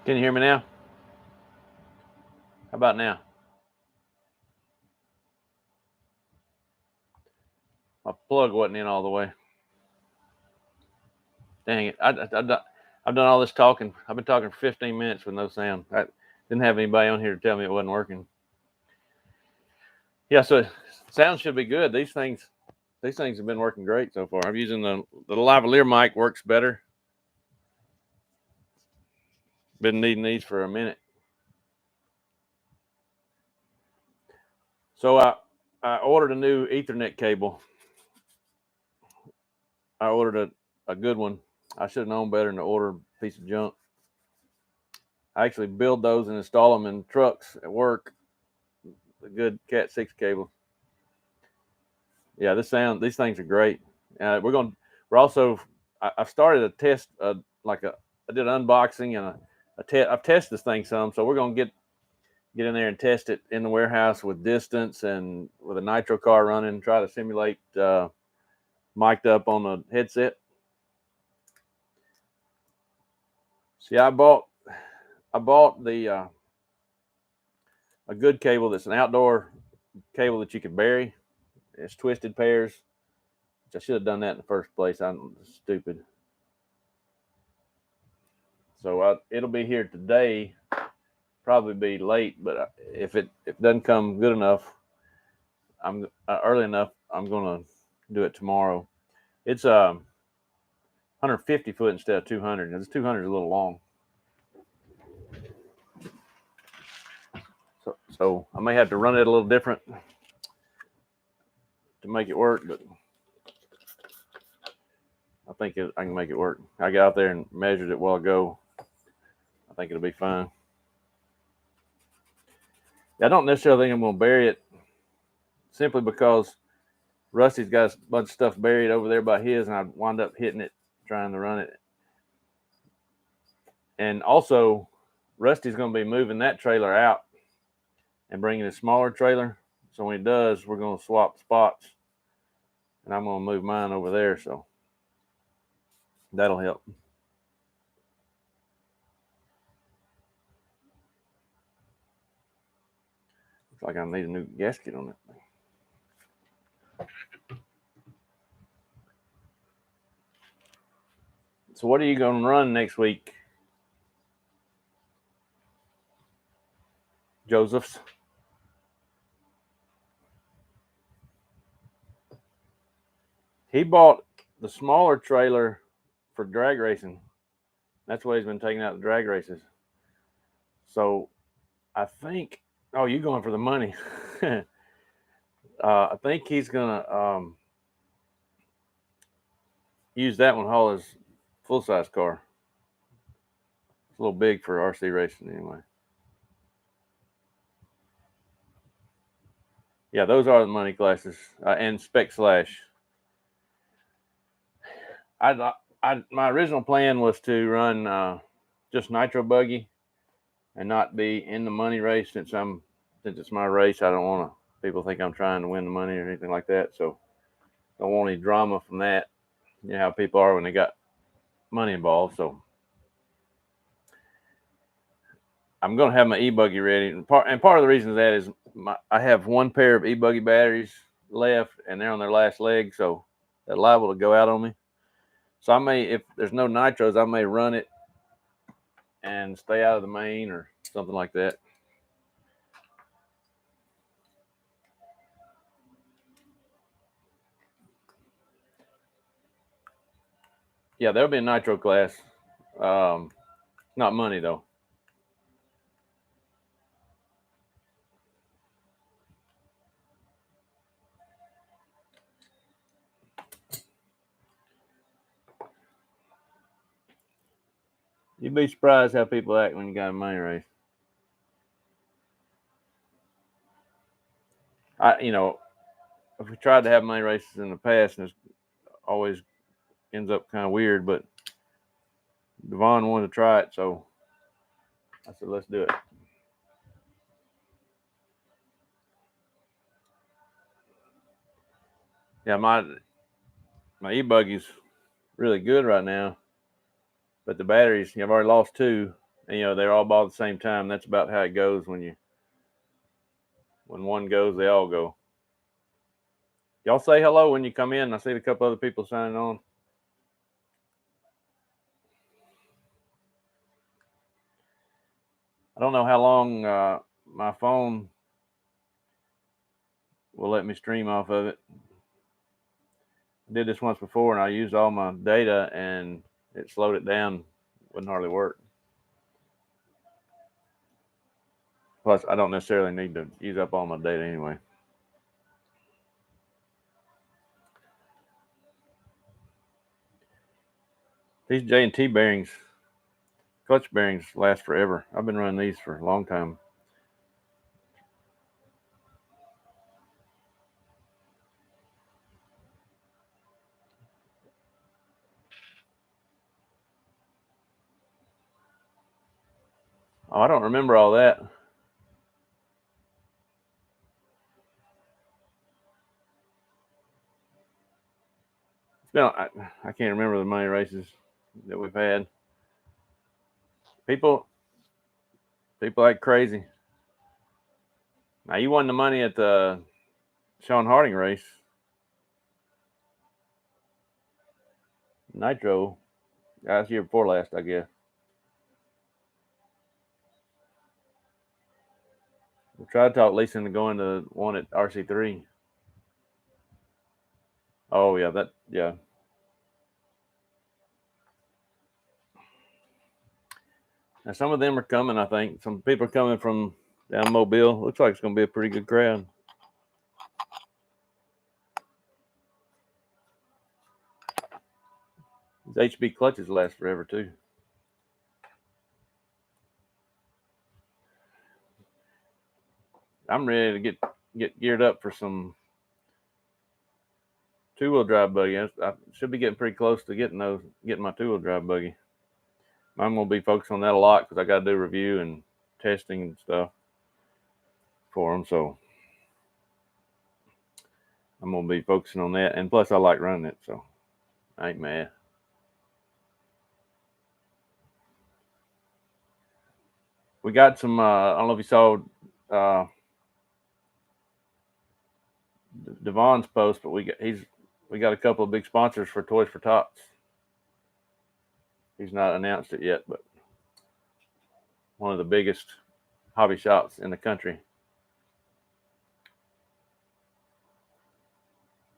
Can you hear me now? How about now? My plug wasn't in all the way. Dang it. I've done all this talking. I've been talking for 15 minutes with no sound. I didn't have anybody on here to tell me it wasn't working. Yeah, so sound should be good. These things have been working great so far. I'm using the lavalier mic, works better. Been needing these for a minute. So I ordered a new Ethernet cable. I ordered a good one. I should have known better than to order a piece of junk. I actually build those and install them in trucks at work. A good Cat 6 cable. Yeah, these things are great. We're also, I started a test, I did an unboxing and I've tested this thing some, so we're going to get in there and test it in the warehouse with distance and with a nitro car running, try to simulate mic'd up on the headset. See, I bought the a good cable that's an outdoor cable that you can bury. It's twisted pairs, which I should have done that in the first place. I'm stupid. So it'll be here today. Probably be late, but if it doesn't come good enough, I'm early enough. I'm gonna do it tomorrow. It's 150 foot instead of 200. This 200 is a little long, so I may have to run it a little different to make it work. But I think I can make it work. I got out there and measured it a while ago. I think it'll be fine. I don't necessarily think I'm going to bury it simply because Rusty's got a bunch of stuff buried over there by his, and I wound up hitting it trying to run it. And also, Rusty's going to be moving that trailer out and bringing a smaller trailer. So when he does, we're going to swap spots, and I'm going to move mine over there. So that'll help. Looks like I need a new gasket on it. So what are you going to run next week, Joseph's? He bought the smaller trailer for drag racing. That's why he's been taking out the drag races. So I think, oh, you're going for the money. I think he's going to use that one to haul his full size car. It's a little big for RC racing anyway. Yeah, those are the money classes and Spec Slash. My original plan was to run just nitro buggy and not be in the money race since it's my race. I don't want people think I'm trying to win the money or anything like that. So I don't want any drama from that. You know how people are when they got money involved. So I'm going to have my e-buggy ready. And part of the reason that is I have one pair of e-buggy batteries left, and they're on their last leg, so they're liable to go out on me. So I may, if there's no nitros, I may run it and stay out of the main or something like that. Yeah, there'll be a nitro class. Not money though. You'd be surprised how people act when you got a money race. If we tried to have money races in the past, and it always ends up kind of weird, but Devon wanted to try it, so I said, let's do it. Yeah, my e-buggy's really good right now, but the batteries, I've already lost two, And, you know, they're all bought at the same time. That's about how it goes when one goes, they all go. Y'all say hello when you come in. I see a couple other people signing on. I don't know how long my phone will let me stream off of it. I did this once before, and I used all my data, and it slowed it down. Wouldn't hardly work. Plus, I don't necessarily need to use up all my data anyway. These J&T bearings, clutch bearings, last forever. I've been running these for a long time. Oh, I don't remember all that. It's been, I can't remember the money races that we've had. People like crazy. Now, you won the money at the Sean Harding race. Nitro. That's year before last, I guess. We tried to talk Lisa into going to one at RC3. Oh, yeah. Now, some of them are coming, I think. Some people are coming from down Mobile. Looks like it's going to be a pretty good crowd. These HB clutches last forever, too. I'm ready to get geared up for some two-wheel drive buggy. I should be getting pretty close to getting my two-wheel drive buggy. I'm going to be focused on that a lot because I got to do review and testing and stuff for them. So I'm going to be focusing on that. And plus, I like running it, so I ain't mad. We got some, I don't know if you saw Devon's post, but we got a couple of big sponsors for Toys for Tots. He's not announced it yet, but one of the biggest hobby shops in the country.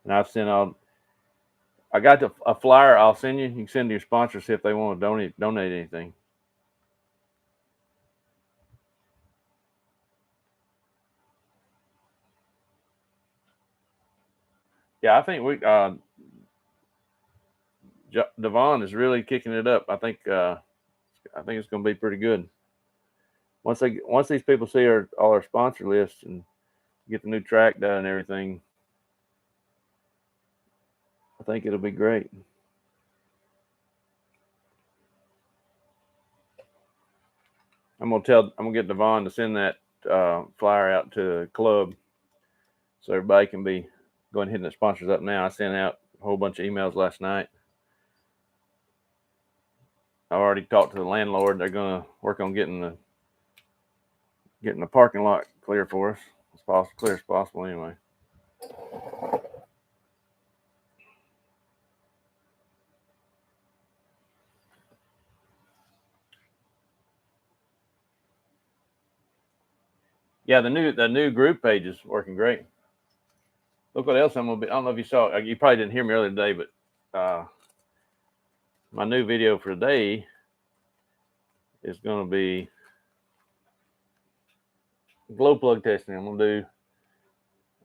And I've sent out. I got a flyer. I'll send you. You can send to your sponsors, see if they want to donate anything. Yeah, I think Devon is really kicking it up. I think it's going to be pretty good. Once these people see all our sponsor lists and get the new track done and everything, I think it'll be great. I'm gonna get Devon to send that flyer out to the club so everybody can be going hitting the sponsors up now. I sent out a whole bunch of emails last night. I already talked to the landlord. They're gonna work on getting the parking lot clear for us as clear as possible. Anyway. Yeah, the new group page is working great. Look what else I'm gonna be. I don't know if you saw. You probably didn't hear me earlier today, but my new video for today is gonna be glow plug testing. I'm gonna do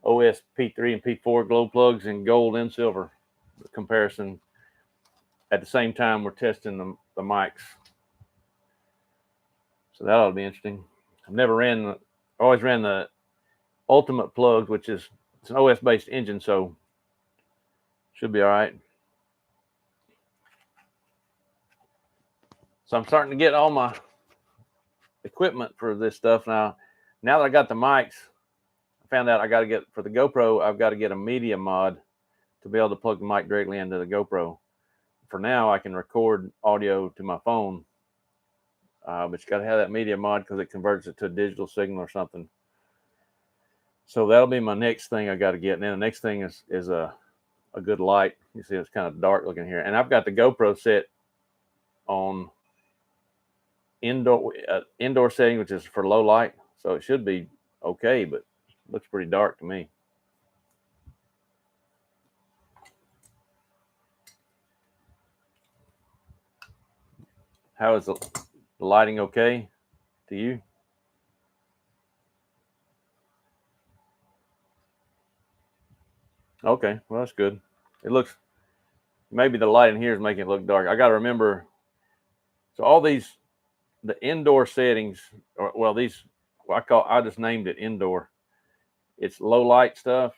OS P3 and P4 glow plugs in gold and silver comparison. At the same time, we're testing the mics, so that ought to be interesting. I always ran the ultimate plugs, which is it's an OS based engine, so should be all right. So I'm starting to get all my equipment for this stuff now. Now that I got the mics, I found out I got to get for the GoPro. I've got to get a media mod to be able to plug the mic directly into the GoPro. For now, I can record audio to my phone but you got to have that media mod because it converts it to a digital signal or something. So that'll be my next thing I got to get. And then the next thing is a good light. You see, it's kind of dark looking here. And I've got the GoPro set on indoor setting, which is for low light. So it should be okay, but it looks pretty dark to me. How is the lighting okay to you? Okay, well, that's good. It looks, maybe the light in here is making it look dark. I got to remember, so all these, the indoor settings, or well, these, I just named it indoor. It's low light stuff.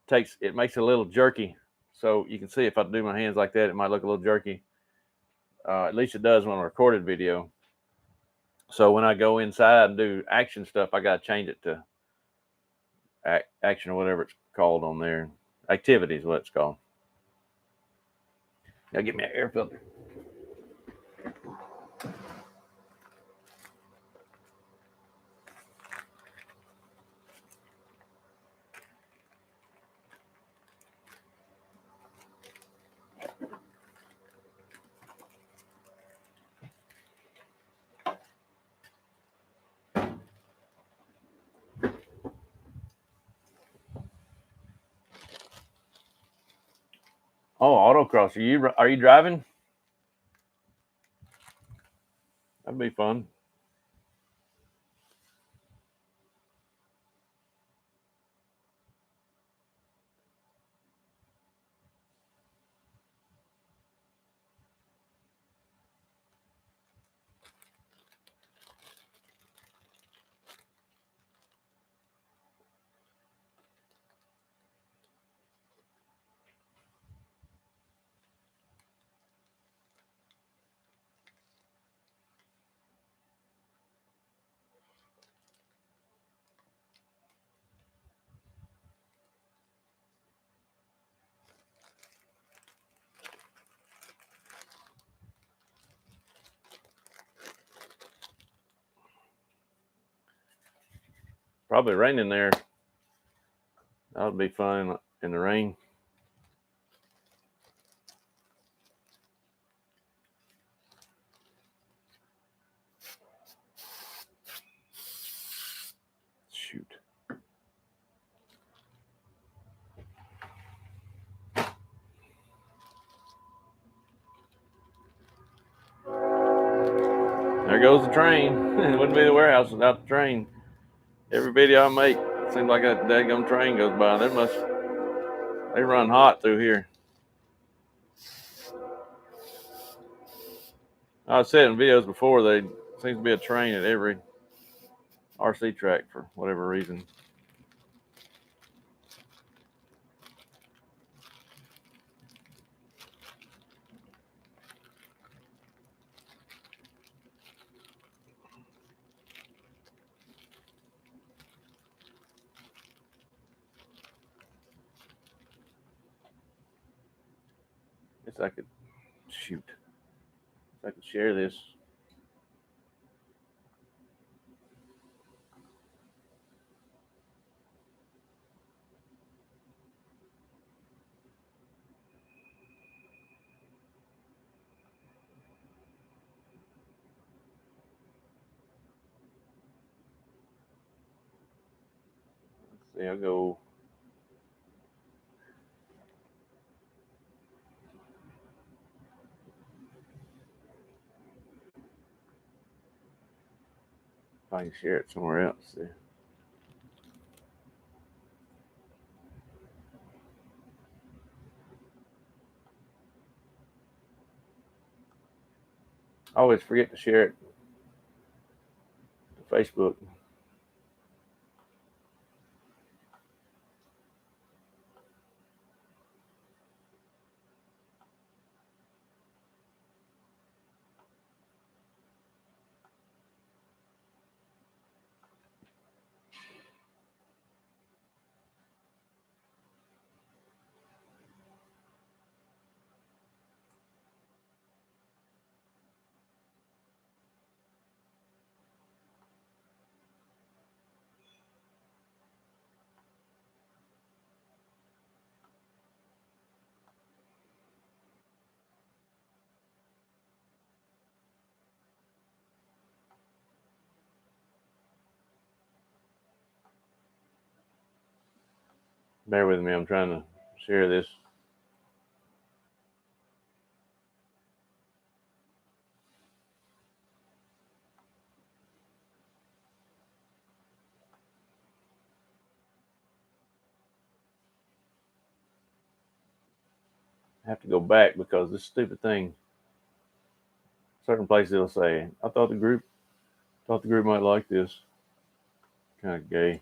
It makes it a little jerky. So you can see if I do my hands like that, it might look a little jerky. At least it does when I recorded video. So when I go inside and do action stuff, I got to change it to action or whatever it's called on there. Activity is what it's called. Now get me an air filter. Oh, autocross. Are you driving? That'd be fun. Probably raining there. That would be fun in the rain. Shoot. There goes the train. It wouldn't be the warehouse without the train. Every video I make, it seems like a daggum train goes by. They run hot through here. I've said in videos before, there seems to be a train at every RC track for whatever reason. Guess I could shoot. I could share this. Let's see, I'll go. If I can share it somewhere else. See. I always forget to share it to Facebook. Bear with me. I'm trying to share this. I have to go back because this stupid thing. Certain places it'll say, "I thought the group might like this." Kind of gay.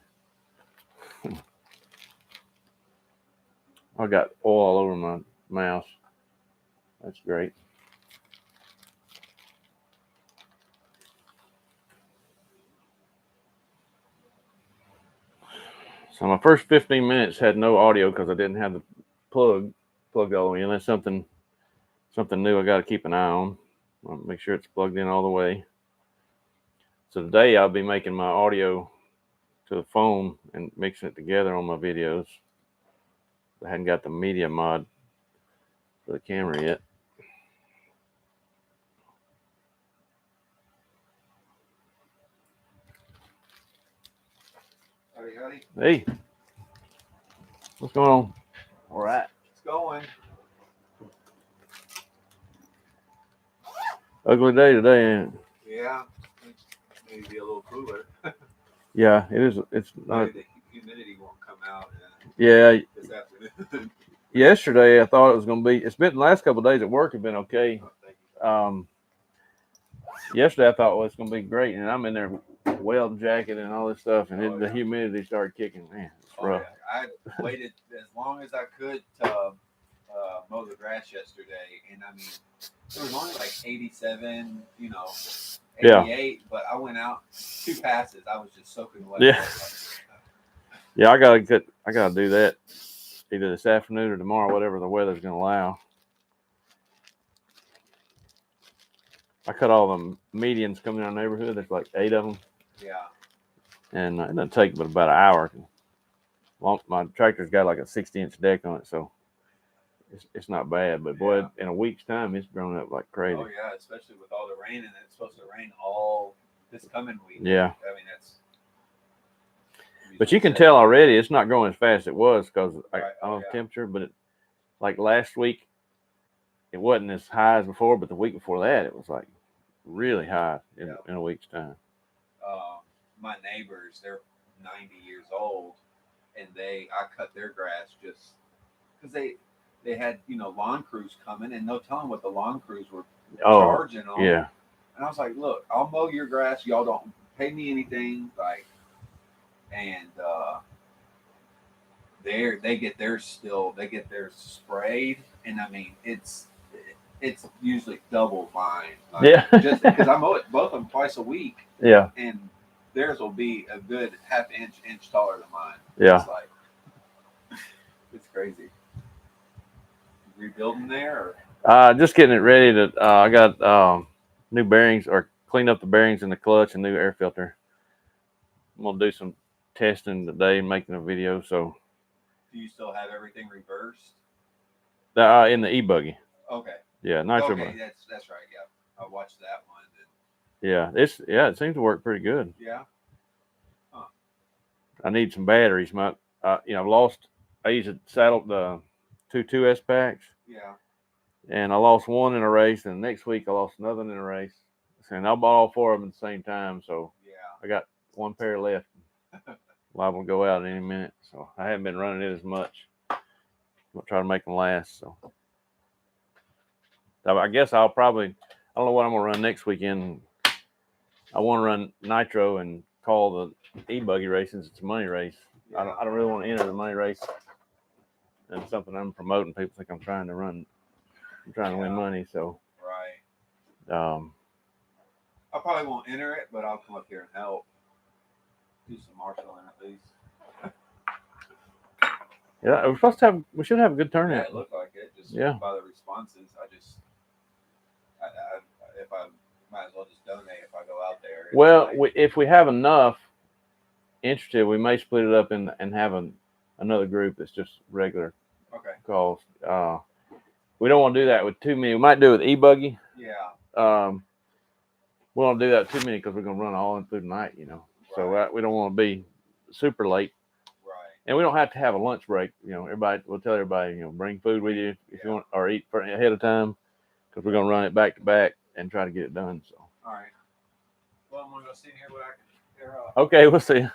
I got oil all over my mouse. That's great. So my first 15 minutes had no audio because I didn't have the plugged all the way in. That's something new I got to keep an eye on. I'll make sure it's plugged in all the way. So today I'll be making my audio to the phone and mixing it together on my videos. I hadn't got the media mod for the camera yet. Howdy. Hey, what's going on? All right. It's going. Ugly day today, ain't it? Yeah. Maybe a little cooler. Yeah, it is. It's not. Maybe the humidity won't come out Yeah. this afternoon. Yesterday I thought it was going to be. It's been the last couple of days at work have been okay. Oh, thank you. Yesterday I thought, well, it's going to be great, and I'm in there weld jacket and all this stuff, and Oh, the yeah. humidity started kicking. Man, it's rough. Yeah. I waited as long as I could to mow the grass yesterday, and I mean, it was only like 87, 88, but I went out 2 passes. I was just soaking wet. Yeah. Yeah, I gotta do that either this afternoon or tomorrow, whatever the weather's gonna allow. I cut all the medians coming in our neighborhood. There's like 8 of them. Yeah. And it doesn't take but about an hour. My tractor's got like a 60-inch deck on it, so it's not bad. But boy, in a week's time, it's grown up like crazy. Oh yeah, especially with all the rain, and it's supposed to rain all this coming week. Yeah. I mean that's. But you can tell already it's not growing as fast as it was because of temperature. But like last week, it wasn't as high as before. But the week before that, it was like really high in a week's time. My neighbors, they're 90 years old, and I cut their grass just because they had lawn crews coming, and no telling what the lawn crews were charging on. Yeah. And I was like, look, I'll mow your grass. Y'all don't pay me anything, and they get theirs sprayed, and I mean it's usually double mine. Just because I mow it both of them twice a week. Yeah. And theirs will be a good half inch taller than mine. Yeah. It's crazy. Rebuilding there? Just getting it ready to. I got new bearings or clean up the bearings in the clutch and new air filter. I'm gonna do some testing today and making a video. So. Do you still have everything reversed? In the e-buggy. Okay. Yeah, nitro. Okay, that's right. Yeah, I watched that one. Yeah, it seems to work pretty good. Yeah. Huh. I need some batteries. I've lost. I used to saddle the 2S packs. Yeah. And I lost one in a race, and the next week I lost another in a race. And I bought all 4 of them at the same time, so yeah, I got 1 pair left. Liable to go out any minute, so I haven't been running it as much. I'm gonna try to make them last. So I guess I don't know what I'm gonna run next weekend. I want to run nitro and call the e-buggy races. It's a money race. Yeah. I don't really want to enter the money race. And something I'm promoting. People think I'm trying to run. I'm trying to win money. So right. I probably won't enter it, but I'll come up here and help. Do some marshalling at least. Yeah, we should have a good turnout. Yeah, it looked like it. Just by the responses, if I might as well just donate if I go out there. Well, if we have enough interested, we may split it up and have another group that's just regular calls. We don't want to do that with too many. We might do it with e-buggy. Yeah. We don't do that with too many because we're going to run all in through the night, So we don't want to be super late. Right. And we don't have to have a lunch break. We'll tell everybody, bring food with you if you want, or eat ahead of time, because we're gonna run it back to back and try to get it done. So. All right. Well, I'm gonna go see here what I can figure out. Okay, we'll see.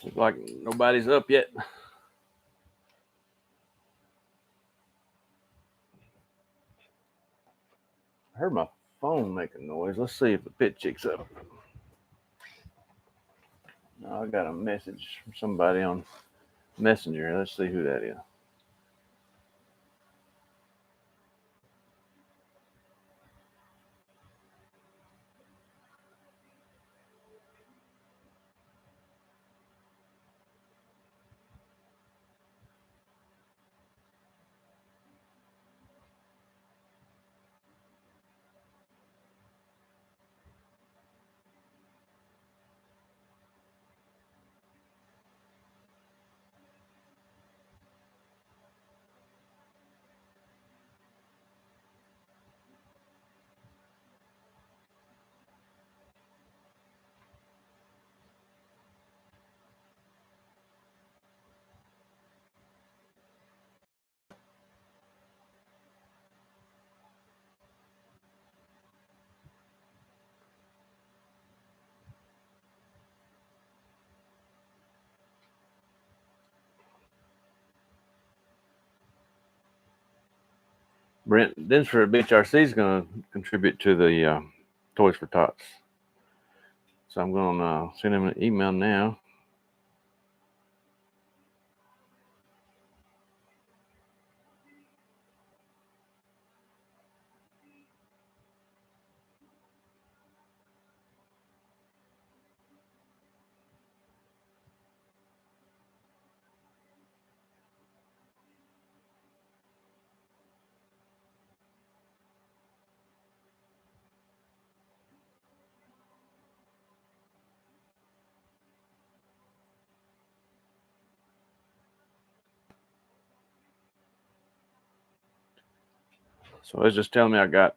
Looks like nobody's up yet. I heard my phone make a noise. Let's see if the pit chick's up. I got a message from somebody on Messenger. Let's see who that is. Brent Dinsford Beach RC is going to contribute to the Toys for Tots. So I'm going to send him an email now. So it's just telling me I got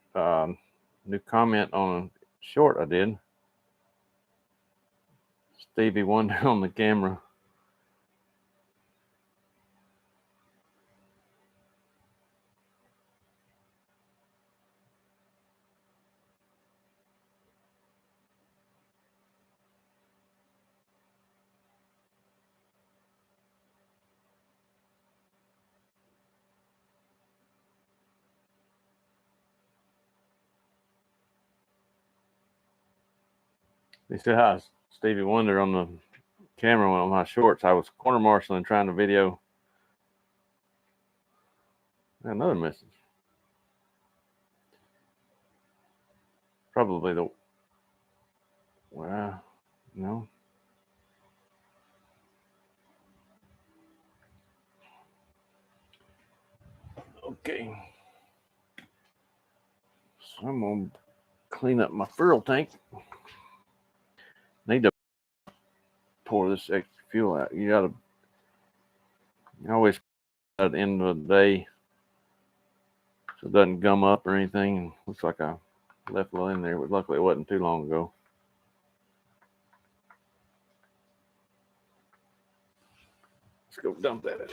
new comment on a short I did. Stevie Wonder on the camera. They said hi, Stevie Wonder on the camera on my shorts. I was corner marshaling trying to video. Another message. Probably the. Well, no. Okay. So I'm going to clean up my fuel tank. Need to pour this extra fuel out. You always at the end of the day so it doesn't gum up or anything. Looks like I left a little in there, but luckily it wasn't too long ago. Let's go dump that in.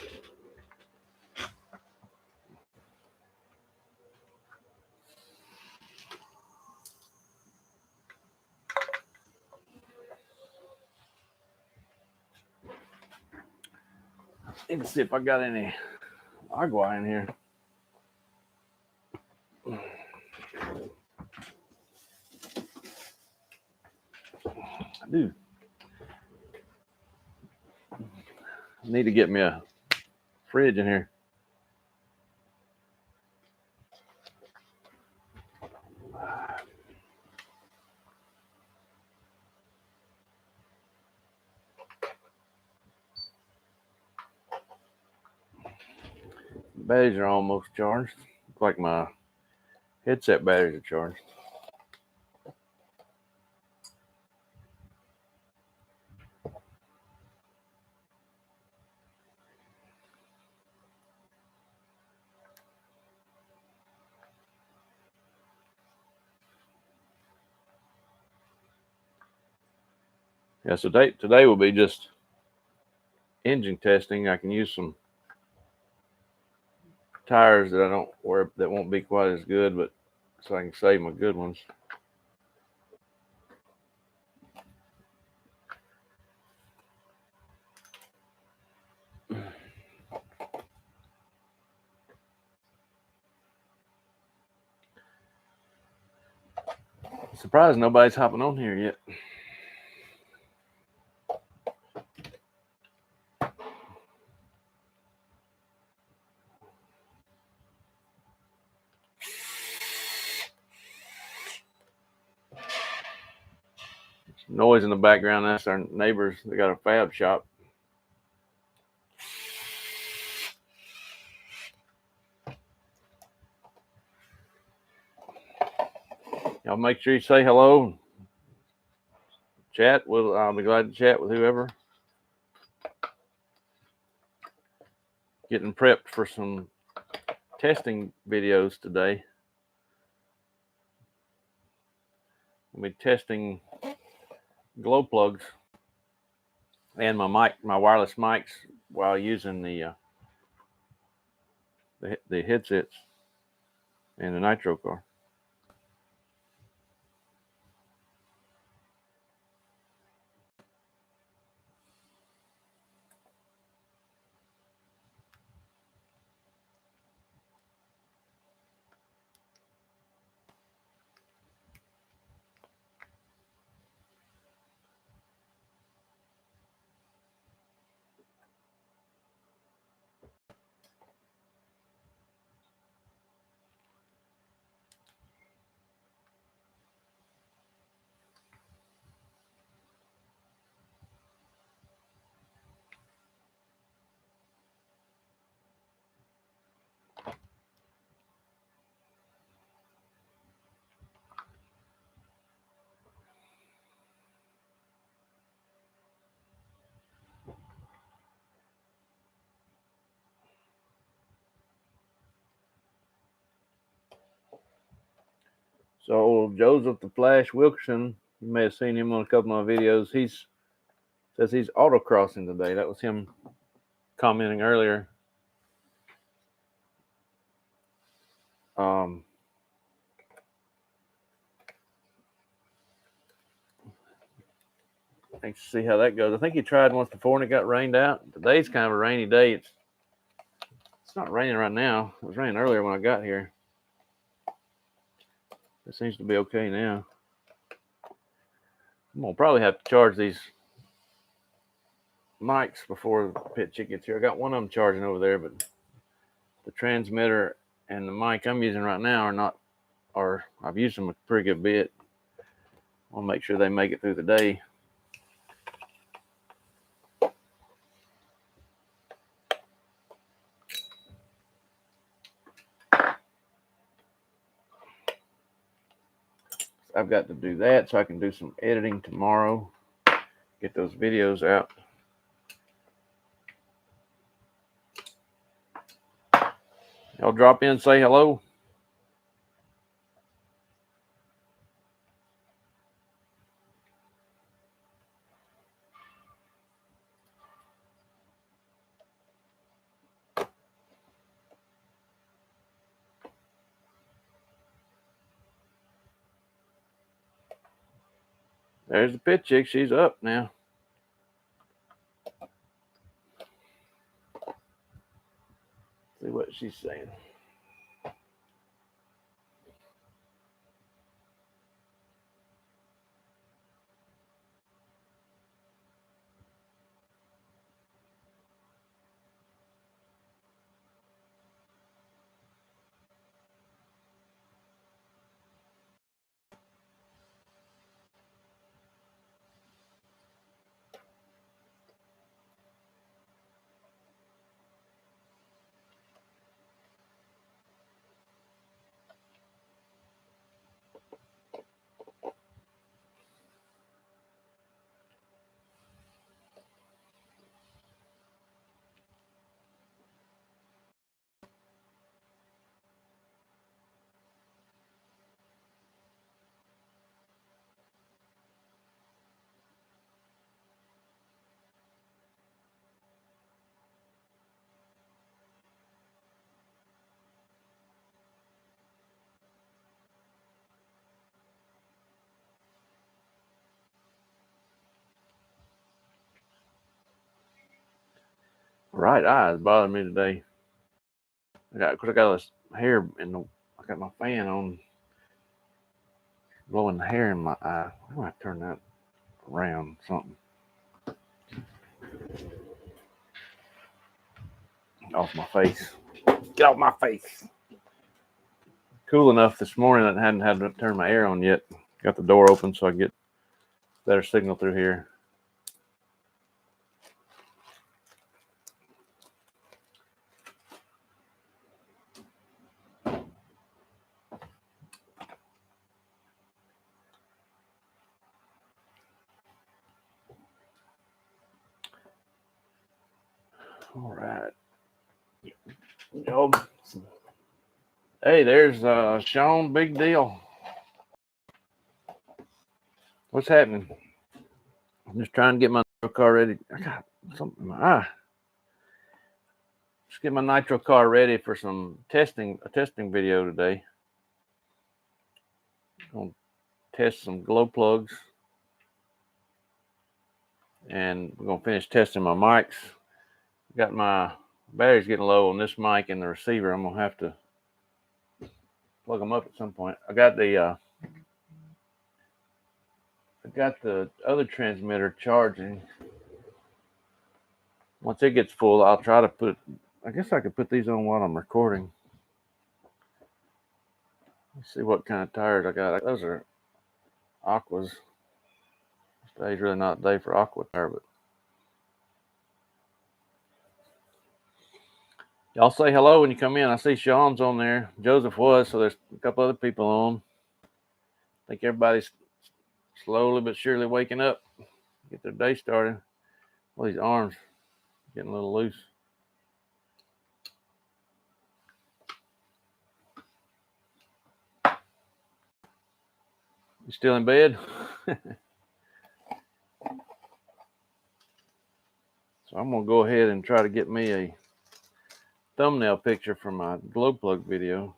Need to see if I got any agua in here. I do. I need to get me a fridge in here. Batteries are almost charged. Looks like my headset batteries are charged. Yeah, so today will be just engine testing. I can use some tires that that won't be quite as good, but so I can save my good ones. Surprised nobody's hopping on here yet. Noise in the background. That's our neighbors. They got a fab shop. Y'all make sure you say hello. Chat. I'll be glad to chat with whoever. Getting prepped for some testing videos today. I'll be testing glow plugs and my wireless mics while using the headsets in the nitro car. So Joseph the Flash Wilkerson, you may have seen him on a couple of my videos. Says he's autocrossing today. That was him commenting earlier. Thanks to see how that goes. I think he tried once before and it got rained out. Today's kind of a rainy day. It's not raining right now. It was raining earlier when I got here. It seems to be okay now. I'm gonna probably have to charge these mics before the pit chick gets here. I got one of them charging over there, but the transmitter and the mic I'm using right now I've used them a pretty good bit. I'll make sure they make it through the day. I've got to do that so I can do some editing tomorrow, get those videos out. Y'all drop in, say hello. There's the pit chick. She's up now. See what she's saying. right eye is bothering me today. I got this hair I got my fan on, blowing the hair in my eye. I'm gonna have to turn that around something. Off my face. Get off my face. Cool enough this morning that I hadn't had to turn my air on yet. Got the door open so I get better signal through here. All right. Hey, there's Sean. Big deal. What's happening? I'm just trying to get my nitro car ready. I got something in my eye. Just get my nitro car ready for a testing video today. I'm gonna test some glow plugs, and we're gonna finish testing my mics. Got my batteries getting low on this mic and the receiver. I'm gonna have to plug them up at some point. I got the other transmitter charging. Once it gets full, I'll try to I guess I could put these on while I'm recording. Let's see what kind of tires I got. Those are Aquas. Today's really not a day for Aqua tire, but y'all say hello when you come in. I see Sean's on there. Joseph was, so there's a couple other people on. I think everybody's slowly but surely waking up, get their day started. Well, these arms getting a little loose. You still in bed? So I'm gonna go ahead and try to get me a thumbnail picture for my glow plug video.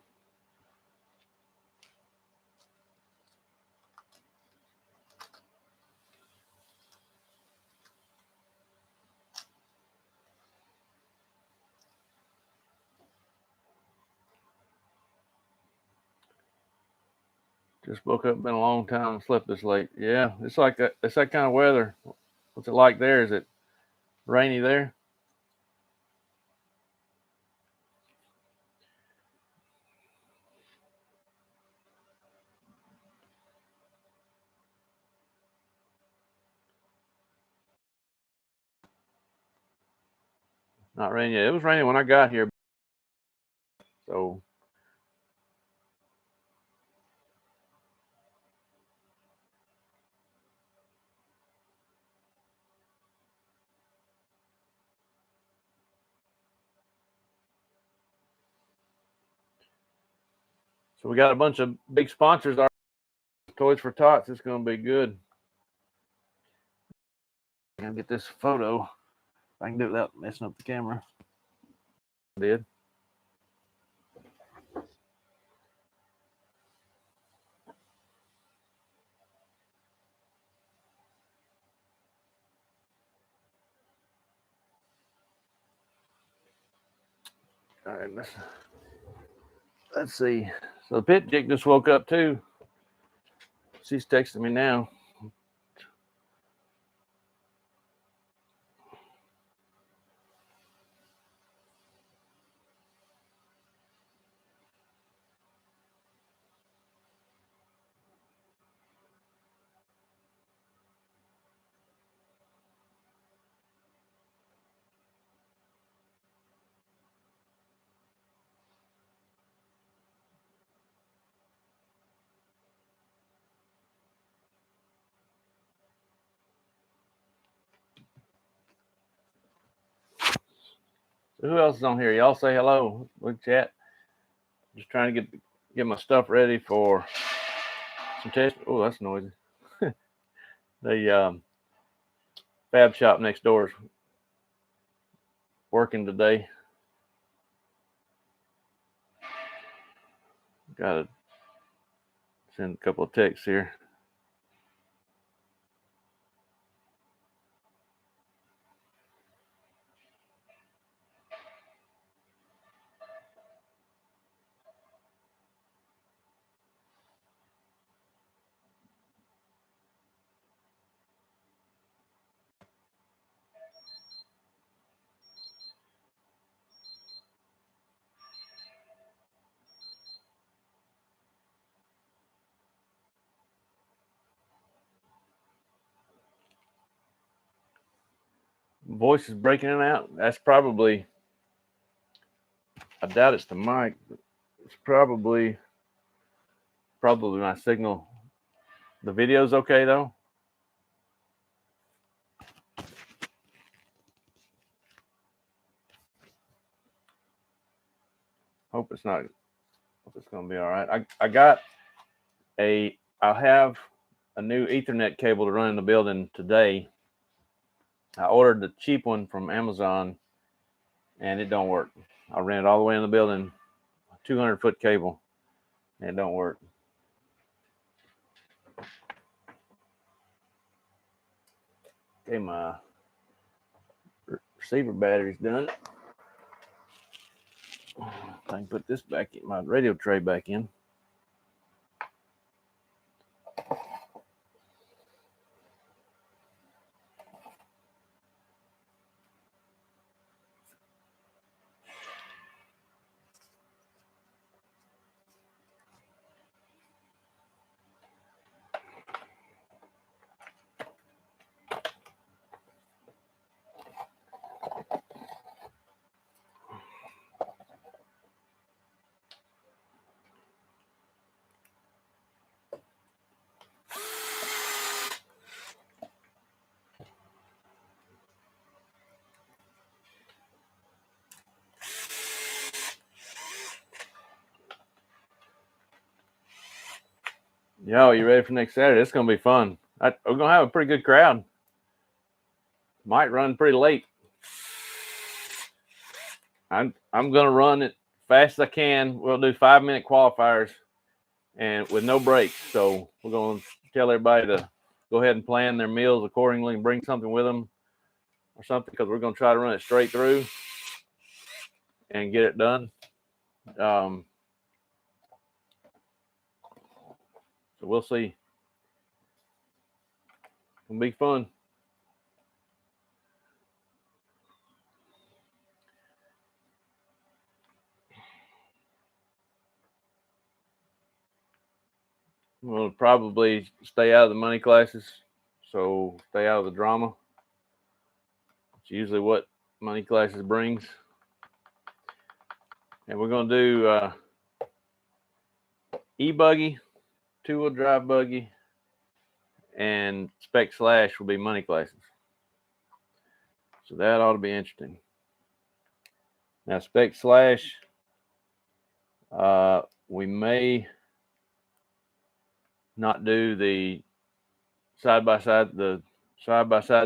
Just woke up, been a long time, slept this late. Yeah, it's like that. It's that kind of weather. What's it like there? Is it rainy there? Not raining yet. It was raining when I got here. So we got a bunch of big sponsors. Our Toys for Tots. It's gonna be good. I'm gonna get this photo. I can do it without messing up the camera. I did. All right, let's see. So the pit chick just woke up too. She's texting me now. So who else is on here? Y'all say hello. Look, chat. Just trying to get my stuff ready for some test. Oh, that's noisy. The fab shop next door is working today. Got to send a couple of texts here. Voice is breaking in and out. That's probably, I doubt it's the mic. It's probably my signal. The video's okay though. Hope it's not. Hope it's gonna be all right. I'll have a new Ethernet cable to run in the building today. I ordered the cheap one from Amazon, and it don't work. I ran it all the way in the building, 200-foot cable, and it don't work. Okay, my receiver battery's done. I can put this back in, my radio tray back in. Yo, you ready for next Saturday? It's gonna be fun. We're gonna have a pretty good crowd. Might run pretty late. I'm gonna run it fast as I can. We'll do 5-minute qualifiers and with no breaks. So we're gonna tell everybody to go ahead and plan their meals accordingly and bring something with them or something, because we're gonna try to run it straight through and get it done. So we'll see. It'll be fun. We'll probably stay out of the money classes, so stay out of the drama. It's usually what money classes brings. And we're going to do e-buggy, two-wheel drive buggy, and spec slash will be money classes. So that ought to be interesting. Now, spec slash, we may not do the side-by-side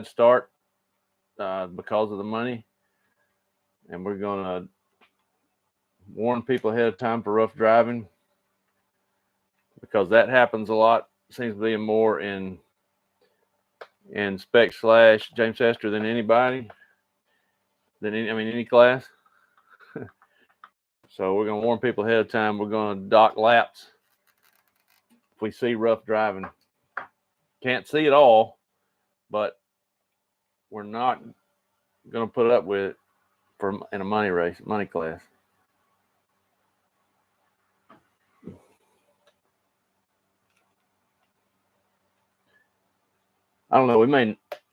start because of the money. And we're going to warn people ahead of time for rough driving, because that happens a lot. Seems to be more in spec slash James Hester than anybody, any class. So we're going to warn people ahead of time. We're going to dock laps if we see rough driving. Can't see it all, but we're not going to put up with it in a money class. I don't know. I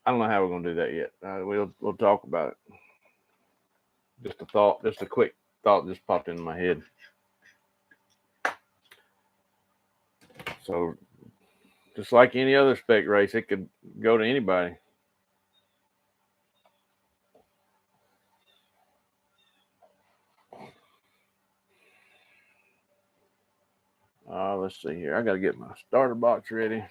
don't know how we're going to do that yet. We'll talk about it. Just a thought, just a quick thought just popped into my head. So just like any other spec race, it could go to anybody. Let's see here. I got to get my starter box ready.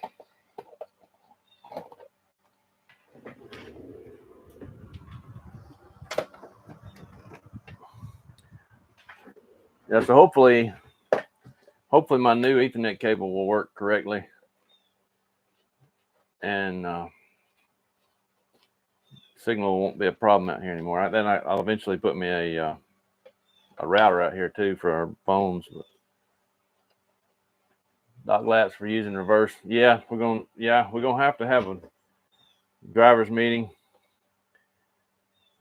Yeah, so hopefully my new Ethernet cable will work correctly, and signal won't be a problem out here anymore. Then I'll eventually put me a router out here too for our phones. Dock laps for using reverse. Yeah, we're gonna have to have a driver's meeting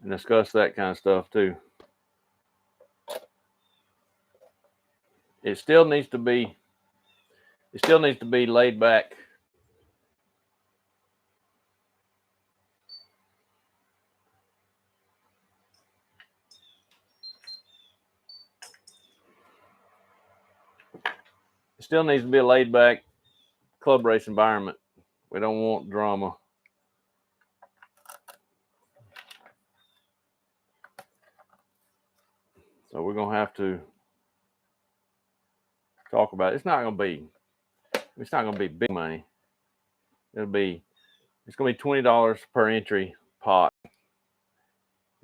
and discuss that kind of stuff too. It still needs to be laid back. still needs to be a laid back club race environment. We don't want drama. So we're gonna have to talk about it. It's not gonna be big money. It's gonna be $20 per entry pot,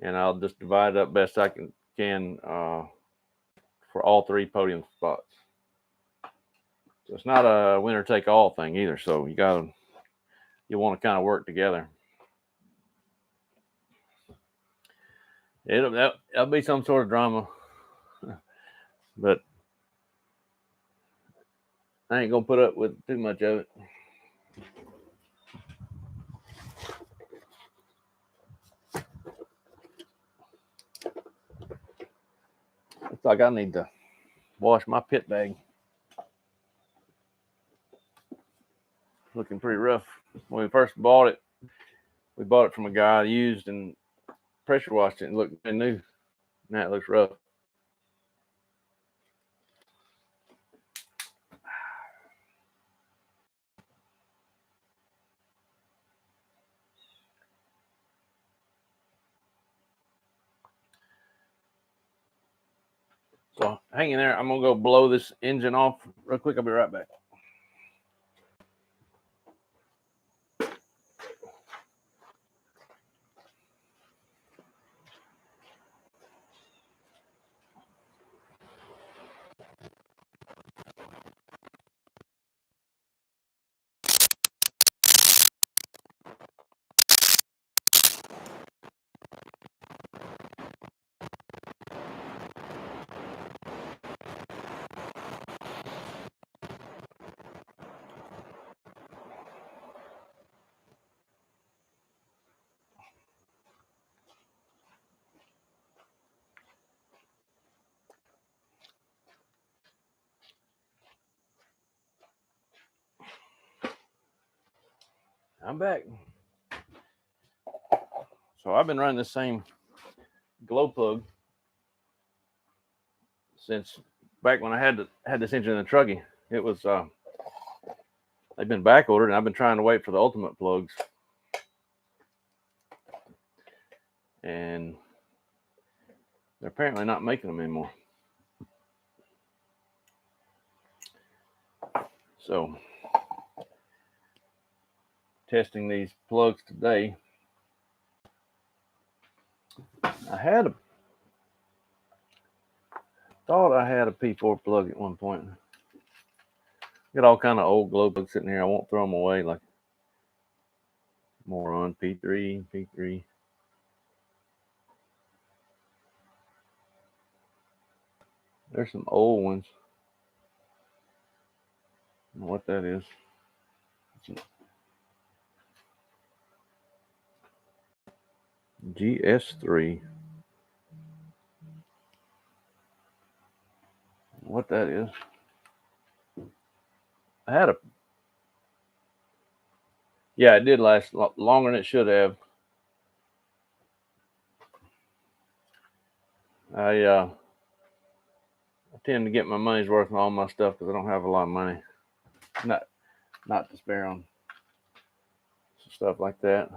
and I'll just divide it up best I can for all 3 podium spots. So it's not a winner take all thing either. So you want to kind of work together. That'll be some sort of drama, but I ain't gonna put up with too much of it. Looks like I need to wash my pit bag. Looking pretty rough. When we first bought it, we bought it from a guy used and pressure washed it and looked brand new. Now it looks rough. So hang in there. I'm gonna go blow this engine off real quick. I'll be right back. I'm back. So I've been running the same glow plug since back when I had this engine in the truckie. It was they've been back ordered, and I've been trying to wait for the ultimate plugs, and they're apparently not making them anymore. So testing these plugs today. I thought I had a P4 plug at one point. Got all kind of old glow plugs sitting here. I won't throw them away like moron. P3. There's some old ones. I don't know what that is. GS3. What that is? I had yeah, it did last longer than it should have. I tend to get my money's worth on all my stuff because I don't have a lot of money. Not to spare on stuff like that.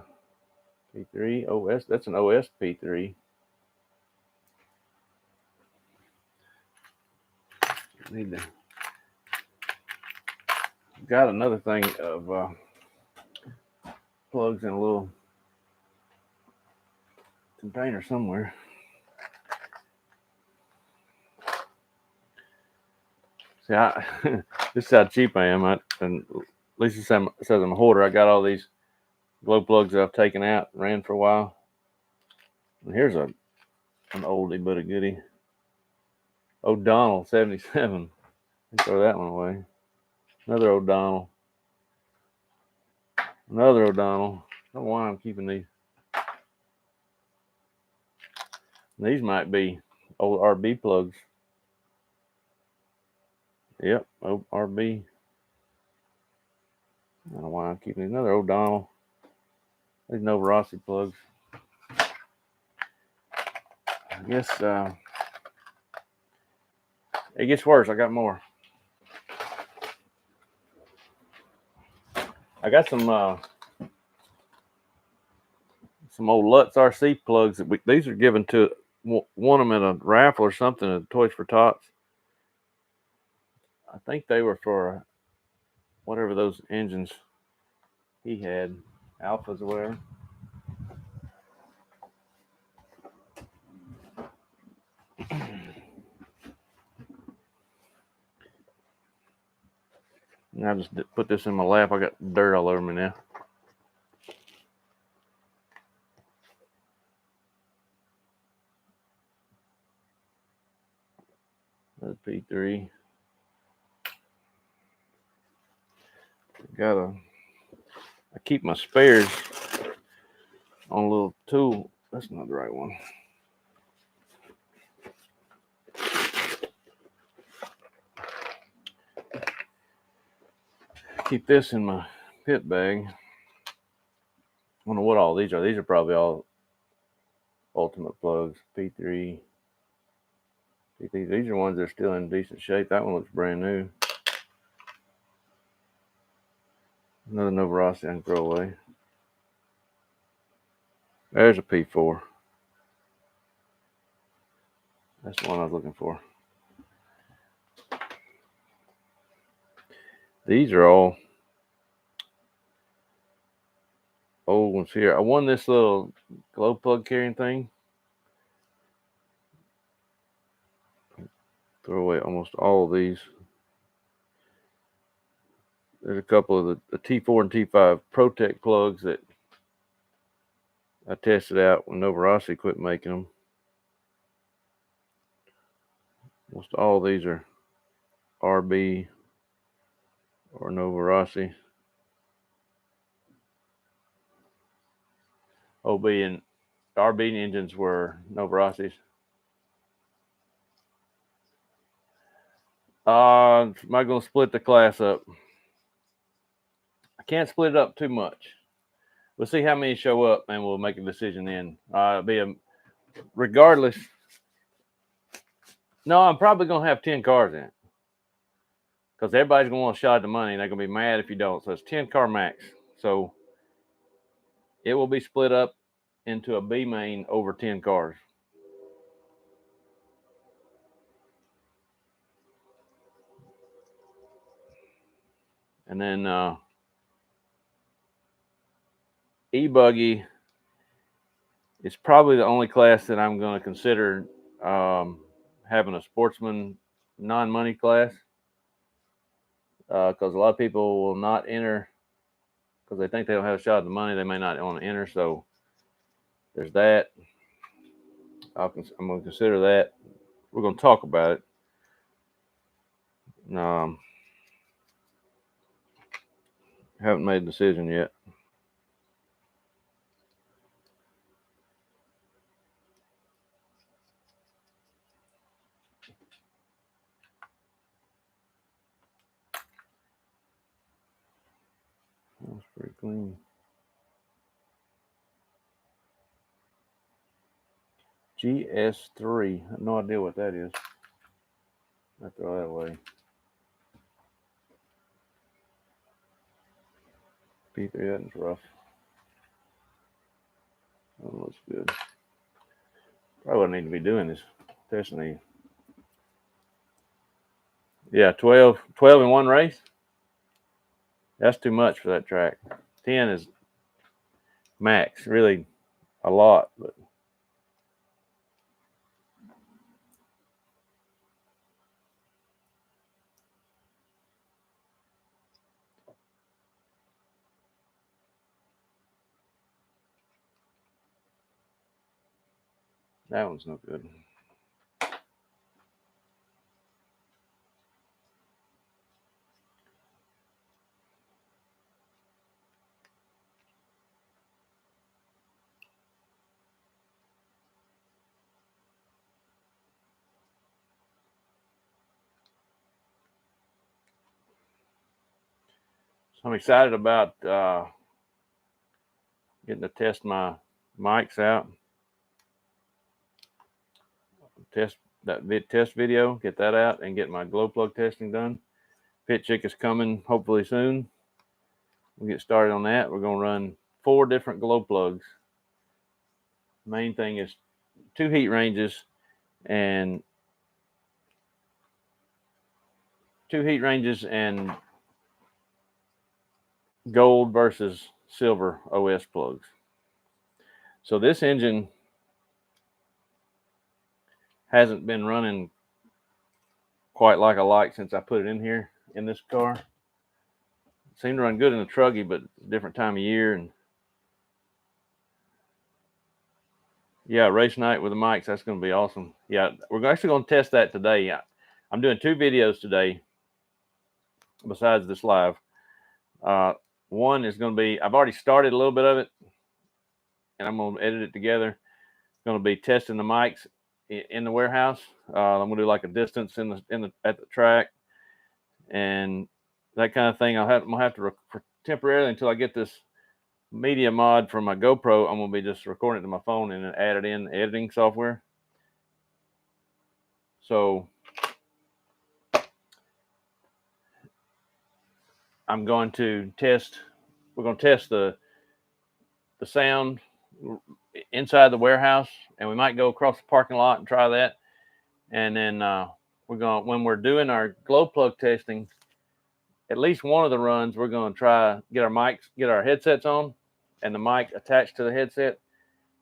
P3 OS. That's an OS P3. Need to got another thing of plugs in a little container somewhere. See, this is how cheap I am. And Lisa says I'm a hoarder. I got all these glow plugs that I've taken out and ran for a while. And here's an oldie but a goodie. O'Donnell 77. Throw that one away. Another O'Donnell. Another O'Donnell. I don't know why I'm keeping these. These might be old RB plugs. Yep, RB. I don't know why I'm keeping these. Another O'Donnell. These Novarossi plugs. I guess it gets worse. I got more. I got some old Lutz RC plugs that these are given to won them at a raffle or something at Toys for Tots. I think they were for whatever those engines he had, Alphas or whatever. And I just put this in my lap. I got dirt all over me now. That's P3. I keep my spares on a little tool. That's not the right one. Keep this in my pit bag. I don't know what all these are. These are probably all Ultimate plugs. P3. These are ones that are still in decent shape. That one looks brand new. Another Novarossi I can throw away. There's a P4. That's the one I was looking for. These are all old ones here. I won this little glow plug carrying thing. Throw away almost all of these. There's a couple of the T4 and T5 Protect plugs that I tested out when Novarossi quit making them. Almost all of these are RB or Novarossi. OB and RB engines were Novarossis. Am I going to split the class up? I can't split it up too much. We'll see how many show up, and we'll make a decision then. Regardless. No, I'm probably going to have 10 cars in it. Because everybody's going to want a shot at the money, and they're going to be mad if you don't. So it's 10 car max. So it will be split up into a B main over 10 cars. And then E-Buggy is probably the only class that I'm going to consider having a sportsman non-money class. Because a lot of people will not enter because they think they don't have a shot at the money. They may not want to enter. So there's that. I'm going to consider that. We're going to talk about it. Haven't made a decision yet. That's pretty clean. GS3. I have no idea what that is. I throw that away. P3, that's rough. That looks good. Probably wouldn't need to be doing this. Testing these. Yeah, 12 in one race. That's too much for that track. 10 is max, really a lot, but that one's no good. So I'm excited about getting to test my mics out. Test video, get that out, and get my glow plug testing done. Pit Chick is coming hopefully soon. we'll get started on that. We're going to run 4 different glow plugs. Main thing is 2 heat ranges and gold versus silver OS plugs. So this engine hasn't been running quite like I like since I put it in here in this car. It seemed to run good in the truggy, but different time of year. And yeah, race night with the mics, that's going to be awesome. Yeah, we're actually going to test that today. I'm doing 2 videos today besides this live. One is going to be, I've already started a little bit of it, and I'm going to edit it together. It's going to be testing the mics in the warehouse. I'm going to do like a distance at the track and that kind of thing. I'm going to have to temporarily until I get this media mod from my GoPro. I'm going to be just recording it to my phone and then add it in the editing software. So I'm going to test. We're going to test the sound inside the warehouse, and we might go across the parking lot and try that. And then when we're doing our glow plug testing, at least one of the runs, we're going to try get our headsets on, and the mic attached to the headset.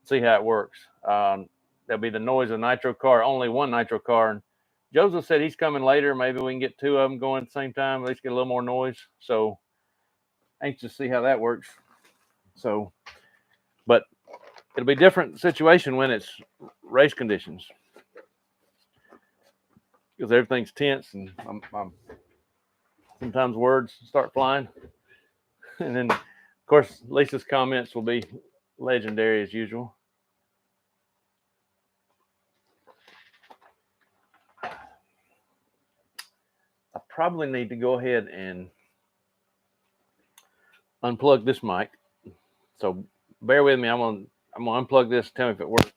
See how it works. There'll be the noise of nitro car. Only one nitro car. And Joseph said he's coming later. Maybe we can get 2 of them going at the same time. At least get a little more noise. So anxious to see how that works. So, but it'll be a different situation when it's race conditions because everything's tense and I'm sometimes words start flying. And then, of course, Lisa's comments will be legendary as usual. I probably need to go ahead and unplug this mic. So bear with me. I'm gonna unplug this. Tell me if it works.